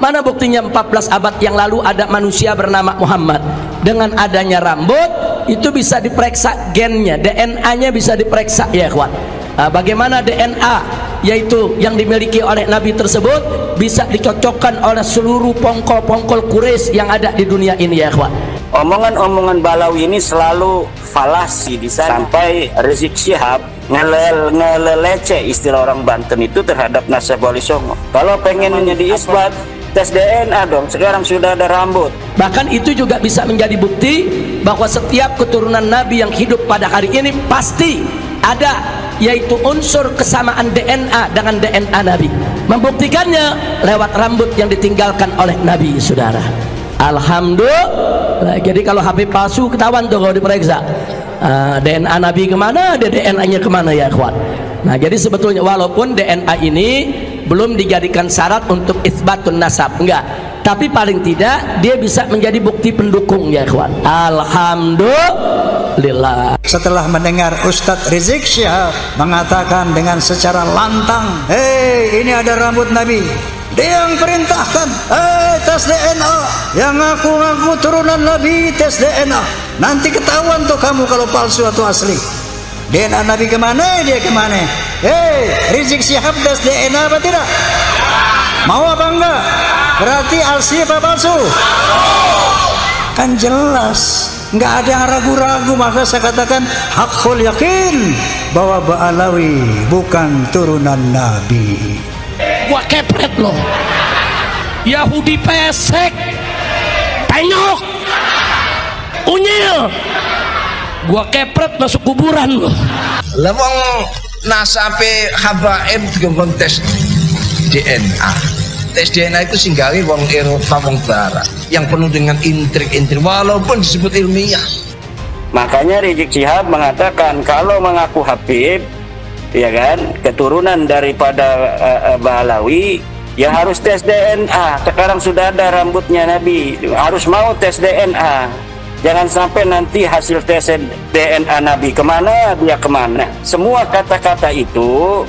Mana buktinya 14 abad yang lalu ada manusia bernama Muhammad. Dengan adanya rambut itu bisa diperiksa gennya, DNA-nya bisa diperiksa ya ikhwan. Bagaimana DNA yaitu yang dimiliki oleh Nabi tersebut bisa dicocokkan oleh seluruh pongkol-pongkol Quraisy yang ada di dunia ini ya ikhwan. Omongan-omongan Balawi ini selalu falasi di sana. Sampai Rizik Syihab ngelelece istilah orang Banten itu terhadap Nasab Wali Songo. Kalau pengennya diisbat, tes DNA dong, sekarang sudah ada rambut. Bahkan itu juga bisa menjadi bukti bahwa setiap keturunan Nabi yang hidup pada hari ini pasti ada yaitu unsur kesamaan DNA dengan DNA Nabi. Membuktikannya lewat rambut yang ditinggalkan oleh Nabi, saudara. Alhamdulillah. Jadi kalau HP palsu ketahuan tuh kalau diperiksa. DNA Nabi kemana, DNA-nya kemana ya ikhwan. Nah jadi sebetulnya walaupun DNA ini belum dijadikan syarat untuk itsbatun nasab, enggak, tapi paling tidak dia bisa menjadi bukti pendukung ya ikhwan. Alhamdulillah. Setelah mendengar Ustadz Rizik Syihab mengatakan dengan secara lantang, hei ini ada rambut Nabi, dia yang perintahkan, tes DNA, yang ngaku-ngaku turunan Nabi tes DNA, nanti ketahuan tuh kamu kalau palsu atau asli. DNA Nabi kemana, dia kemana. Hei Rizik Syihab tes DNA apa tidak? Mau apa enggak? Berarti asli apa palsu? Kan jelas, nggak ada yang ragu-ragu. Maka saya katakan hakul yakin bahwa Ba'alawi bukan turunan Nabi. Gua kepret loh, Yahudi pesek, penyok, unyil, gua kepret masuk kuburan loh. Lemong nasabe habaib dikongkon tes DNA. Tes DNA itu singgawi wong Eropa, wong Barat yang penuh dengan intrik-intrik walaupun disebut ilmiah. Makanya Rizik Syihab mengatakan kalau mengaku Habib, ya kan, keturunan daripada Balawi, ya harus tes DNA. Sekarang sudah ada rambutnya Nabi, harus mau tes DNA. Jangan sampai nanti hasil tes DNA Nabi kemana, dia kemana. Semua kata-kata itu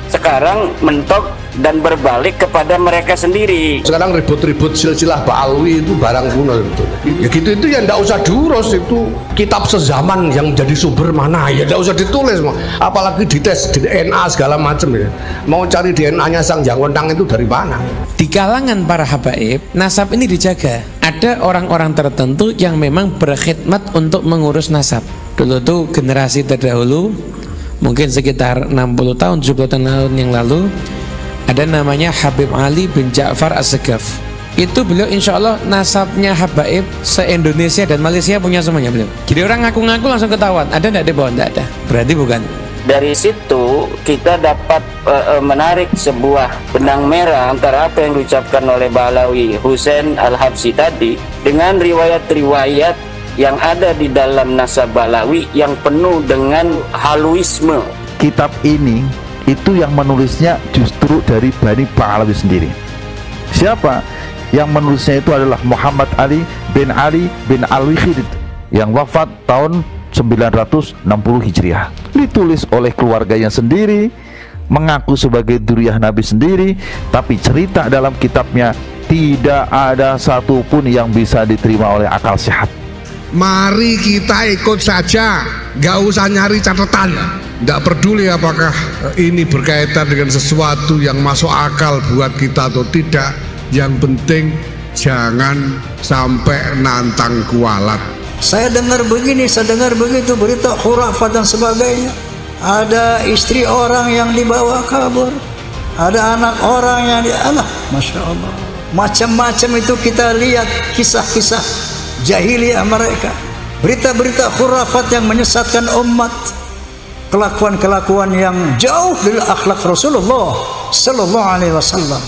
sekarang mentok dan berbalik kepada mereka sendiri. Sekarang ribut-ribut silsilah Ba'alawi itu barang kuno itu. Ya gitu, itu ya ndak usah diurus, itu kitab sezaman yang jadi sumber mana ya ndak usah ditulis, apalagi dites DNA segala macam ya. Mau cari DNA-nya sang Jangkontang itu dari mana? Di kalangan para habaib, nasab ini dijaga. Ada orang-orang tertentu yang memang berkhidmat untuk mengurus nasab. Dulu tuh generasi terdahulu, mungkin sekitar 60 tahun, 70 tahun yang lalu, ada namanya Habib Ali bin Ja'far As-Segaf. Itu beliau insya Allah nasabnya habaib se-Indonesia dan Malaysia punya semuanya beliau. Jadi orang ngaku-ngaku langsung ketahuan. Ada enggak di bawah? Enggak ada. Berarti bukan. Dari situ kita dapat menarik sebuah benang merah antara apa yang diucapkan oleh Balawi Husain Al-Habsyi tadi dengan riwayat-riwayat yang ada di dalam nasab Balawi yang penuh dengan haluisme. Kitab ini itu yang menulisnya justru dari Bani Ba'alawi sendiri. Siapa yang menulisnya? Itu adalah Muhammad Ali bin Al-Wikhid yang wafat tahun 960 Hijriah. Ditulis oleh keluarganya sendiri, mengaku sebagai dzurriyyah Nabi sendiri, tapi cerita dalam kitabnya tidak ada satupun yang bisa diterima oleh akal sehat. Mari kita ikut saja, gak usah nyari catatan. Tidak peduli apakah ini berkaitan dengan sesuatu yang masuk akal buat kita atau tidak. Yang penting jangan sampai nantang kualat. Saya dengar begini, saya dengar begitu, berita khurafat dan sebagainya. Ada istri orang yang dibawa kabur, ada anak orang yang Masya Allah, macam-macam itu kita lihat kisah-kisah jahiliyah mereka, berita-berita khurafat yang menyesatkan umat, kelakuan-kelakuan yang jauh dari akhlak Rasulullah Sallallahu Alaihi Wasallam.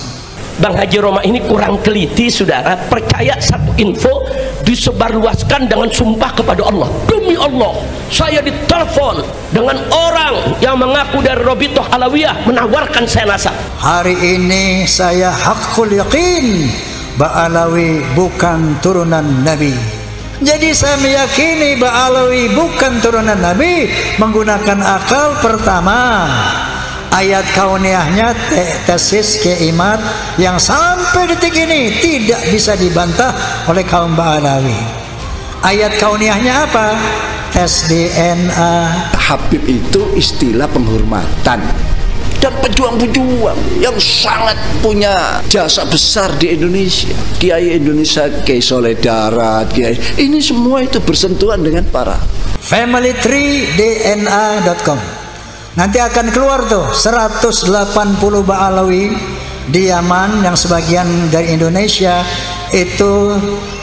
Bang Haji Roma ini kurang teliti, saudara. Percaya satu info disebarluaskan dengan sumpah kepada Allah. Demi Allah, saya ditelepon dengan orang yang mengaku dari Robitoh Alawiyah menawarkan saya nasab. Hari ini saya hakul yakin Ba'alawi bukan turunan Nabi. Jadi saya meyakini Ba'alawi bukan turunan Nabi menggunakan akal pertama. ayat kauniyahnya tesis keimat yang sampai detik ini tidak bisa dibantah oleh kaum Ba'alawi. Ayat kauniyahnya apa? Tes DNA. Habib itu istilah penghormatan dan pejuang-pejuang yang sangat punya jasa besar di Indonesia. Kiai Indonesia, Kiai Soleh Darat, Kiai, ini semua itu bersentuhan dengan para familytreedna.com. Nanti akan keluar tuh 180 Ba'alawi di Yaman yang sebagian dari Indonesia itu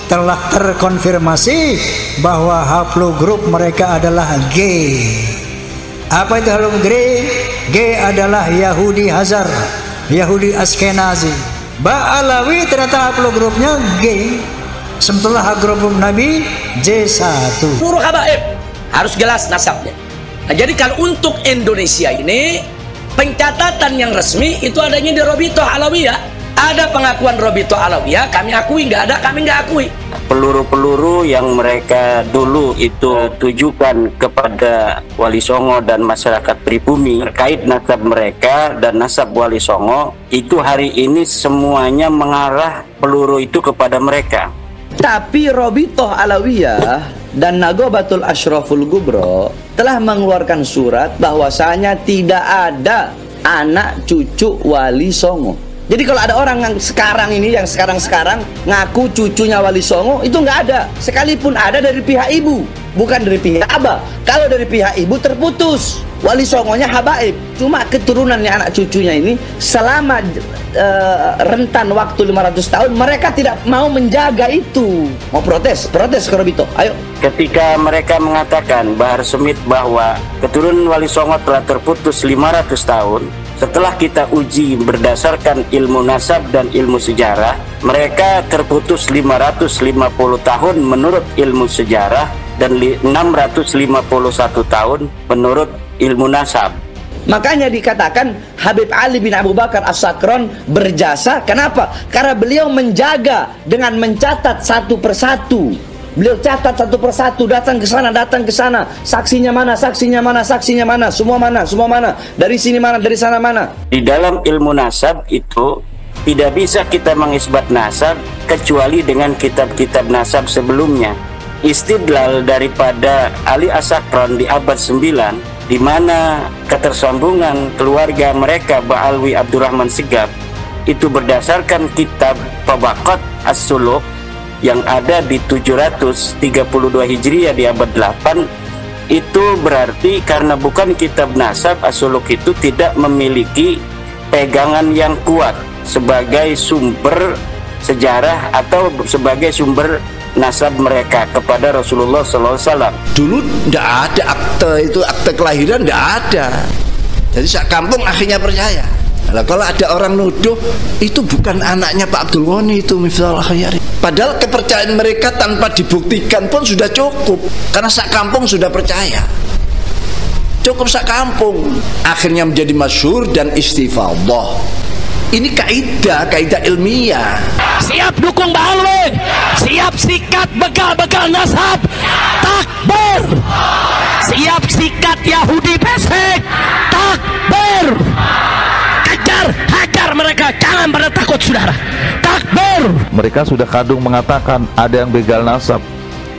telah terkonfirmasi bahwa haplogrup mereka adalah G. Apa itu haplogrup G? G adalah Yahudi Hazar, Yahudi Askenazi. Ba'alawi ternyata haplogrupnya G. Sementara haplogrup Nabi J1. Seluruh habaib harus jelas nasabnya. Nah, jadi kalau untuk Indonesia ini pencatatan yang resmi itu adanya di Robitoh Alawiyah. Ada pengakuan Robitoh Alawiyah, kami akui, nggak ada, kami nggak akui. Peluru-peluru yang mereka dulu itu tujukan kepada Wali Songo dan masyarakat pribumi terkait nasab mereka dan nasab Wali Songo, itu hari ini semuanya mengarah peluru itu kepada mereka. Tapi Robitoh Alawiyah dan Nagobatul Ashraful Gubro telah mengeluarkan surat bahwasanya tidak ada anak cucu Wali Songo. Jadi kalau ada orang yang sekarang ini, yang sekarang ngaku cucunya Wali Songo, itu nggak ada. Sekalipun ada dari pihak ibu, bukan dari pihak abah. Kalau dari pihak ibu terputus. Wali Songonya habaib. Cuma keturunannya anak cucunya ini selama rentan waktu 500 tahun mereka tidak mau menjaga itu. Mau protes ke Robito. Ayo. Ketika mereka mengatakan Bahar Smith bahwa keturunan Wali Songo telah terputus 500 tahun, setelah kita uji berdasarkan ilmu nasab dan ilmu sejarah, mereka terputus 550 tahun menurut ilmu sejarah dan 651 tahun menurut ilmu nasab. Makanya dikatakan Habib Ali bin Abu Bakar As-Sakron berjasa. Kenapa? Karena beliau menjaga dengan mencatat satu persatu. Beliau catat satu persatu, datang ke sana, saksinya mana, semua mana, dari sini mana, dari sana mana. Di dalam ilmu nasab itu tidak bisa kita mengisbat nasab kecuali dengan kitab-kitab nasab sebelumnya. Istidlal daripada Ali As-Sakron di abad 9, di mana ketersambungan keluarga mereka Ba'alwi Abdurrahman Sigaf itu berdasarkan kitab Tabaqat As-Suluk yang ada di 732 Hijriah di abad 8, itu berarti karena bukan kitab nasab, As-Suluk itu tidak memiliki pegangan yang kuat sebagai sumber sejarah atau sebagai sumber nasab mereka kepada Rasulullah SAW. Dulu tidak ada akte kelahiran, tidak ada. Jadi sak kampung akhirnya percaya. Nah, kalau ada orang nuduh itu bukan anaknya Pak Abdul Ghani, itu Miftahul Khayyari. Padahal kepercayaan mereka tanpa dibuktikan pun sudah cukup, karena sak kampung sudah percaya. Cukup sak kampung. Akhirnya menjadi masyhur dan istifadah. Ini kaidah ilmiah. Siap dukung Ba'alwi, siap sikat bekal-bekal nasab, takbir. Siap sikat Yahudi pesek, takbir. Hajar mereka, jangan pada takut saudara. Takbir. Mereka sudah kadung mengatakan ada yang begal nasab.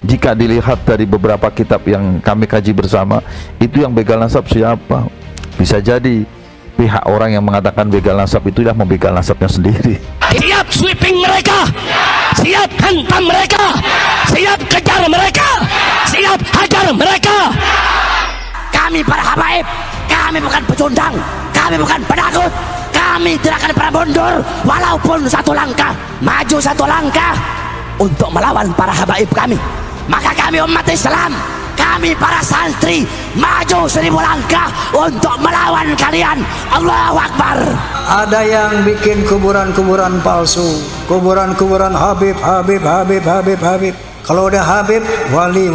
Jika dilihat dari beberapa kitab yang kami kaji bersama, itu yang begal nasab siapa? Bisa jadi pihak orang yang mengatakan begal nasab itu yang membegal nasabnya sendiri. Siap sweeping mereka, siap hantam mereka, siap kejar mereka, siap hajar mereka. Kami para habaib, kami bukan pecundang, kami bukan penakut. Kami tidak akan pernah mundur walaupun satu langkah, maju satu langkah untuk melawan para habaib kami. Maka kami umat Islam, kami para santri maju 1000 langkah untuk melawan kalian. Allahu Akbar. Ada yang bikin kuburan-kuburan palsu, kuburan-kuburan Habib. Kalau udah Habib, wali.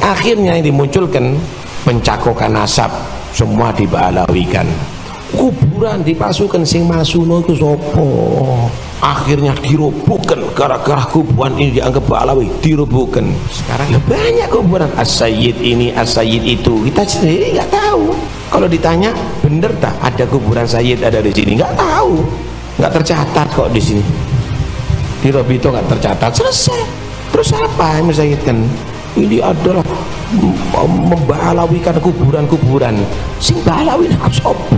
Akhirnya yang dimunculkan pencakokan nasab semua diba'alawikan. Kuburan dipasukan sing masuno itu sopo. Akhirnya dirobohkan gara-gara kuburan ini dianggap Ba'alawi, dirobohkan. Sekarang ya banyak kuburan As-Sayyid ini, As-Sayyid itu. Kita sendiri nggak tahu. Kalau ditanya bener tak ada kuburan Sayyid ada di sini? Nggak tahu, nggak tercatat kok di sini. Di Robito nggak tercatat, selesai. Terus apa yang Sayyid kan? Ini adalah membalawikan kuburan-kuburan. Sing balawi nak sopo?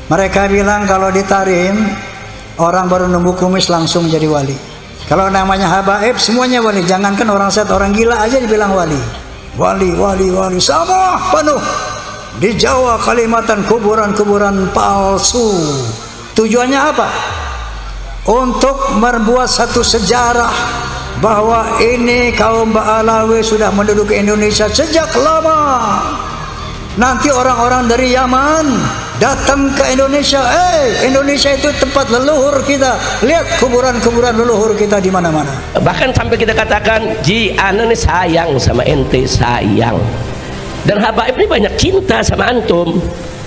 Mereka bilang kalau di Tarim orang baru nunggu kumis langsung jadi wali. Kalau namanya habaib semuanya wali. Jangankan orang sehat, orang gila aja dibilang wali. Wali sama penuh. Di Jawa Kalimantan kuburan-kuburan palsu. Tujuannya apa? Untuk membuat satu sejarah bahwa ini kaum Ba'alawi sudah menduduki Indonesia sejak lama. Nanti orang-orang dari Yaman datang ke Indonesia. Indonesia itu tempat leluhur kita. Lihat kuburan-kuburan leluhur kita di mana-mana. Bahkan sampai kita katakan, Ji, ana nih sayang sama ente, sayang. Dan habaib ini banyak cinta sama antum.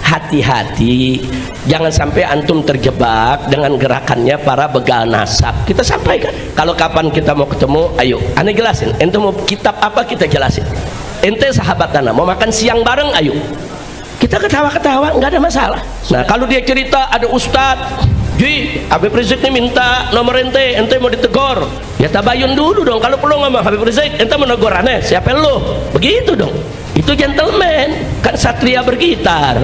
Hati-hati, jangan sampai antum terjebak dengan gerakannya para begal nasab. Kita sampaikan, kalau kapan kita mau ketemu, ayo, ane jelasin. Ente mau kitab apa, kita jelasin. Ente sahabat ana, mau makan siang bareng, ayo. Kita ketawa-ketawa, nggak ada masalah. Nah, kalau dia cerita ada ustadz, Ji, Habib Rizik ini minta nomor ente mau ditegor. Ya tabayun dulu dong. Kalau perlu ngomong Habib Rizik, ente menegur aneh, siapa lu? Begitu dong. Itu gentleman, kan satria bergitar.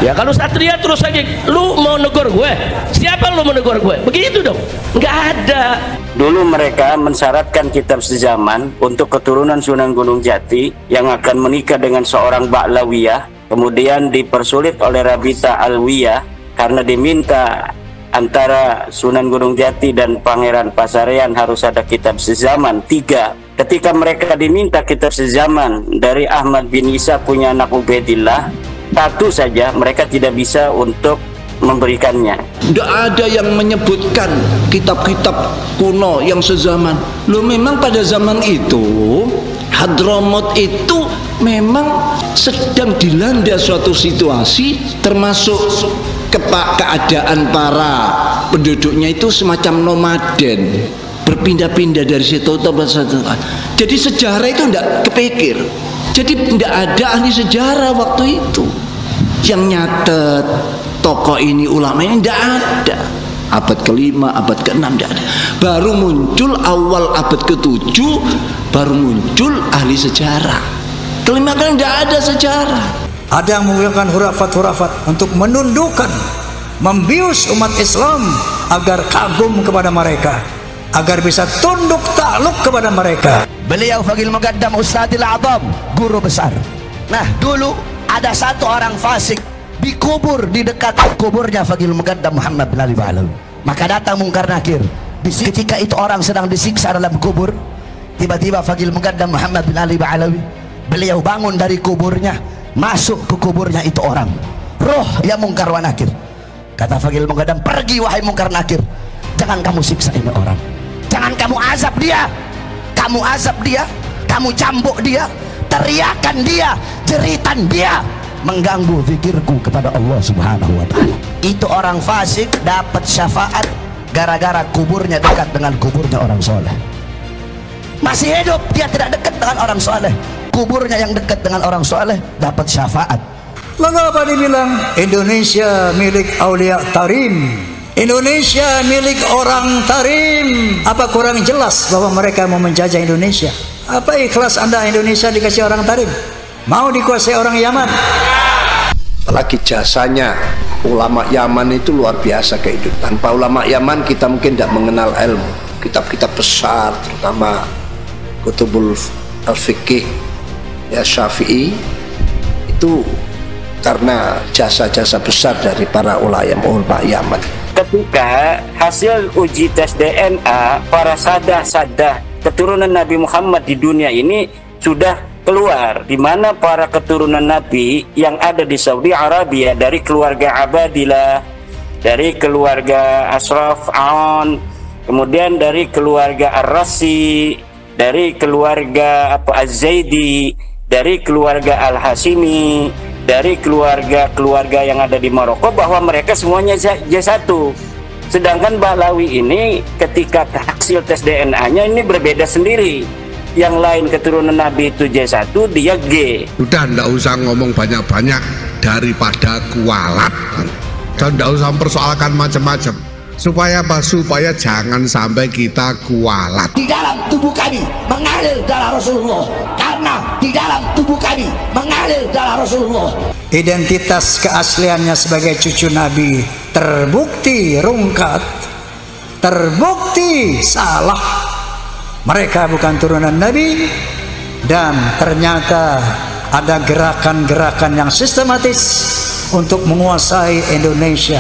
Ya kalau satria terus aja, lu mau negor gue, siapa lu mau negor gue? Begitu dong, nggak ada. Dulu mereka mensyaratkan kitab sezaman untuk keturunan Sunan Gunung Jati yang akan menikah dengan seorang Ba'lawiyah, kemudian dipersulit oleh Rabita Alwiyah karena diminta antara Sunan Gunung Jati dan Pangeran Pasarean harus ada kitab sezaman 3. Ketika mereka diminta kitab sezaman dari Ahmad bin Isa punya anak Ubaidillah, 1 saja mereka tidak bisa untuk memberikannya. Tidak ada yang menyebutkan kitab-kitab kuno yang sezaman. Loh, memang pada zaman itu Hadramaut itu memang sedang dilanda suatu situasi, termasuk keadaan para penduduknya itu semacam nomaden, berpindah-pindah dari situ ke satu. Jadi sejarah itu tidak kepikir. Jadi tidak ada ahli sejarah waktu itu yang nyatet tokoh ini, ulama ini, tidak ada. Abad ke-5, abad ke-6 tidak ada. Baru muncul awal abad ke-7, baru muncul ahli sejarah. Kelima kan tidak ada sejarah. Ada yang menggunakan hurafat-hurafat untuk menundukkan, membius umat Islam agar kagum kepada mereka, agar bisa tunduk takluk kepada mereka. Beliau Faqihul Muqaddam Ustadzil A'zam, guru besar. Nah, dulu ada satu orang fasik dikubur di dekat kuburnya Faqihul Muqaddam Muhammad bin Ali Ba'alawi. Maka datang Mungkar Nakir. Ketika itu orang sedang disiksa dalam kubur, tiba-tiba Faqihul Muqaddam Muhammad bin Ali Ba'alawi, beliau bangun dari kuburnya, masuk ke kuburnya itu orang. Roh ya Mungkar wa Nakir. Kata Faqihul Muqaddam, pergi wahai Mungkar Nakir, jangan kamu siksa ini orang, jangan kamu azab dia. Kamu azab dia, kamu cambuk dia, teriakan dia, jeritan dia, mengganggu zikirku kepada Allah Subhanahu wa ta'ala. Itu orang fasik dapat syafaat gara-gara kuburnya dekat dengan kuburnya orang soleh. Masih hidup, dia tidak dekat dengan orang soleh, kuburnya yang dekat dengan orang soleh dapat syafaat. Lalu apa dibilang? Indonesia milik Aulia Tarim, Indonesia milik orang Tarim. Apa kurang jelas bahwa mereka mau menjajah Indonesia? Apa ikhlas Anda Indonesia dikasih orang Tarim? Mau dikuasai orang Yaman? Apalagi jasanya ulama Yaman itu luar biasa kehidupan. Tanpa ulama Yaman kita mungkin tidak mengenal ilmu. Kitab-kitab besar, terutama Kutubul Al-Fiqih ya Syafi'i, itu karena jasa-jasa besar dari para ulama Yaman. Ketika hasil uji tes DNA para sadah-sadah keturunan Nabi Muhammad di dunia ini sudah keluar, di mana para keturunan Nabi yang ada di Saudi Arabia dari keluarga Abadilah, dari keluarga Ashraf Aon, kemudian dari keluarga Ar-Rasi, dari keluarga Az-Zaidi, dari keluarga Al-Hasimi, dari keluarga yang ada di Maroko, bahwa mereka semuanya J1. Sedangkan Ba'alawi ini ketika hasil tes DNA-nya ini berbeda sendiri. yang lain keturunan Nabi itu J1, dia G. Udah ndak usah ngomong banyak-banyak daripada kualat. Dan ndak usah mempersoalkan macam-macam. Supaya apa? Supaya jangan sampai kita kualat. Di dalam tubuh kami mengalir darah Rasulullah, karena di dalam tubuh kami mengalir darah Rasulullah. Identitas keasliannya sebagai cucu Nabi terbukti rungkat, terbukti salah. Mereka bukan turunan Nabi, dan ternyata ada gerakan-gerakan yang sistematis untuk menguasai Indonesia.